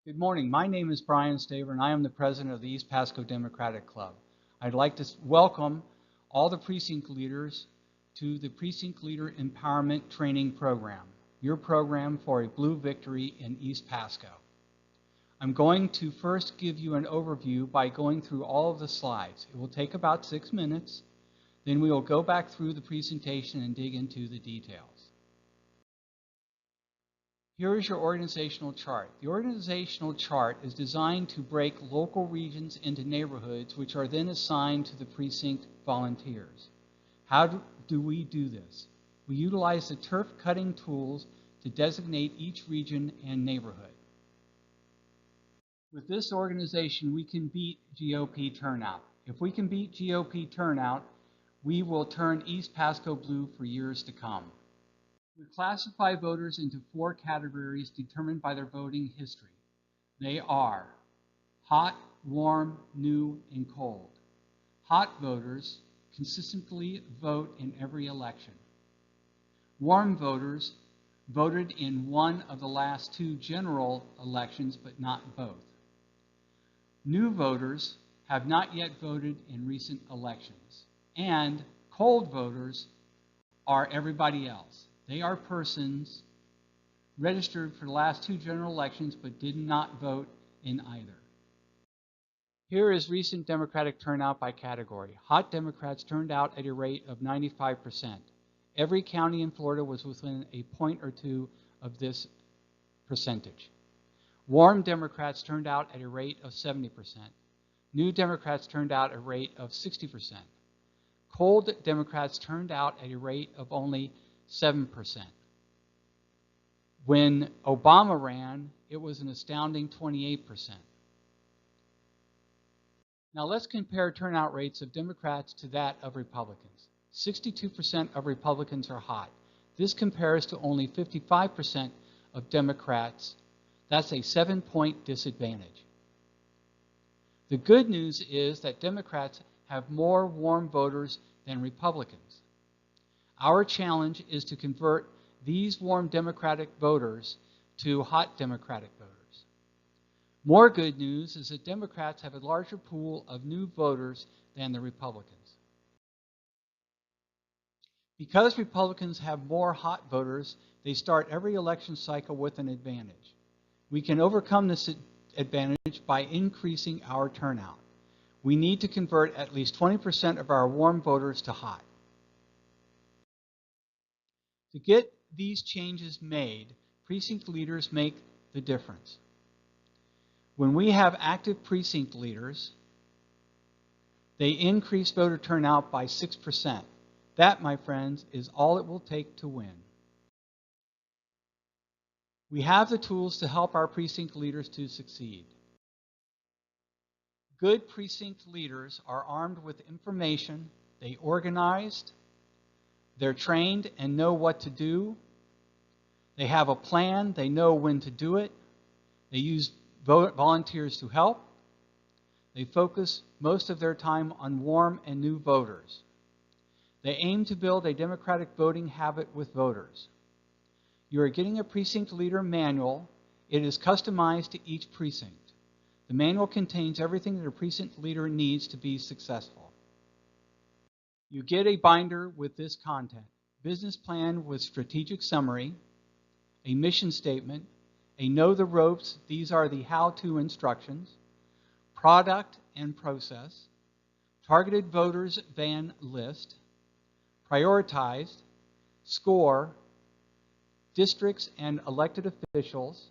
Good morning. My name is Brian Staver, and I am the president of the East Pasco Democratic Club. I'd like to welcome all the precinct leaders to the Precinct Leader Empowerment Training Program, your program for a blue victory in East Pasco. I'm going to first give you an overview by going through all of the slides. It will take about 6 minutes. Then we will go back through the presentation and dig into the details. Here is your organizational chart. The organizational chart is designed to break local regions into neighborhoods, which are then assigned to the precinct volunteers. How do we do this? We utilize the turf cutting tools to designate each region and neighborhood. With this organization, we can beat GOP turnout. If we can beat GOP turnout, we will turn East Pasco blue for years to come. We classify voters into 4 categories determined by their voting history. They are hot, warm, new, and cold. Hot voters consistently vote in every election. Warm voters voted in one of the last 2 general elections, but not both. New voters have not yet voted in recent elections. And cold voters are everybody else. They are persons registered for the last 2 general elections but did not vote in either. Here is recent Democratic turnout by category. Hot Democrats turned out at a rate of 95%. Every county in Florida was within a point or 2 of this percentage. Warm Democrats turned out at a rate of 70%. New Democrats turned out at a rate of 60%. Cold Democrats turned out at a rate of only 7%. When Obama ran, it was an astounding 28%. Now let's compare turnout rates of Democrats to that of Republicans. 62% of Republicans are hot. This compares to only 55% of Democrats. That's a 7-point disadvantage. The good news is that Democrats have more warm voters than Republicans. Our challenge is to convert these warm Democratic voters to hot Democratic voters. More good news is that Democrats have a larger pool of new voters than the Republicans. Because Republicans have more hot voters, they start every election cycle with an advantage. We can overcome this advantage by increasing our turnout. We need to convert at least 20% of our warm voters to hot. To get these changes made, precinct leaders make the difference. When we have active precinct leaders, they increase voter turnout by 6%. That, my friends, is all it will take to win. We have the tools to help our precinct leaders to succeed. Good precinct leaders are armed with information, they organized, they're trained and know what to do. They have a plan. They know when to do it. They use volunteers to help. They focus most of their time on warm and new voters. They aim to build a democratic voting habit with voters. You are getting a precinct leader manual. It is customized to each precinct. The manual contains everything that a precinct leader needs to be successful. You get a binder with this content: business plan with strategic summary, a mission statement, a know the ropes, these are the how-to instructions, product and process, targeted voters van list, prioritized, score, districts and elected officials,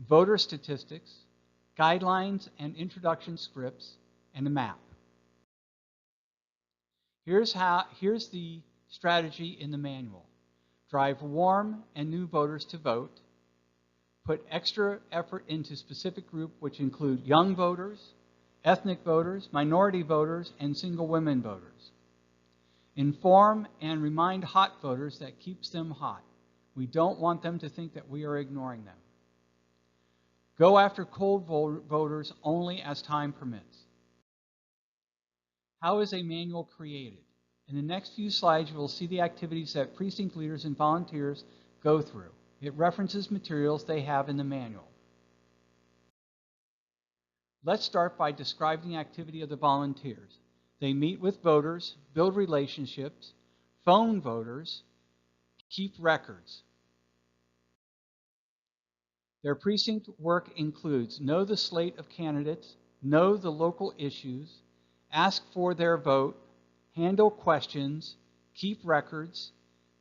voter statistics, guidelines and introduction scripts, and a map. Here's the strategy in the manual. Drive warm and new voters to vote. Put extra effort into specific groups, which include young voters, ethnic voters, minority voters, and single women voters. Inform and remind hot voters that keeps them hot. We don't want them to think that we are ignoring them. Go after cold voters only as time permits. How is a manual created? In the next few slides, you will see the activities that precinct leaders and volunteers go through. It references materials they have in the manual. Let's start by describing the activity of the volunteers. They meet with voters, build relationships, phone voters, keep records. Their precinct work includes know the slate of candidates, know the local issues, ask for their vote, handle questions, keep records,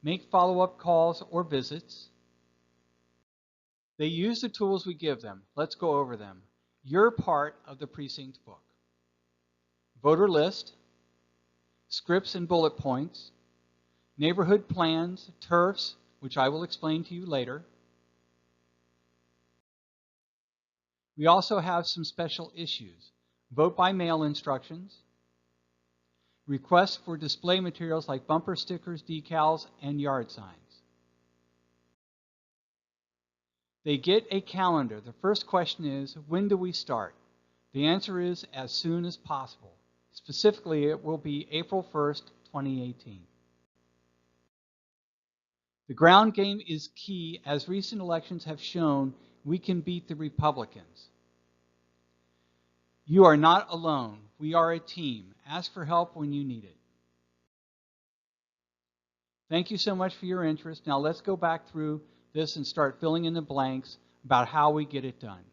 make follow-up calls or visits. They use the tools we give them. Let's go over them. You're part of the precinct book. Voter list, scripts and bullet points, neighborhood plans, turfs, which I will explain to you later. We also have some special issues. Vote by mail instructions, requests for display materials like bumper stickers, decals, and yard signs. They get a calendar. The first question is, when do we start? The answer is as soon as possible. Specifically, it will be April 1st, 2018. The ground game is key. As recent elections have shown, we can beat the Republicans. You are not alone. We are a team. Ask for help when you need it. Thank you so much for your interest. Now let's go back through this and start filling in the blanks about how we get it done.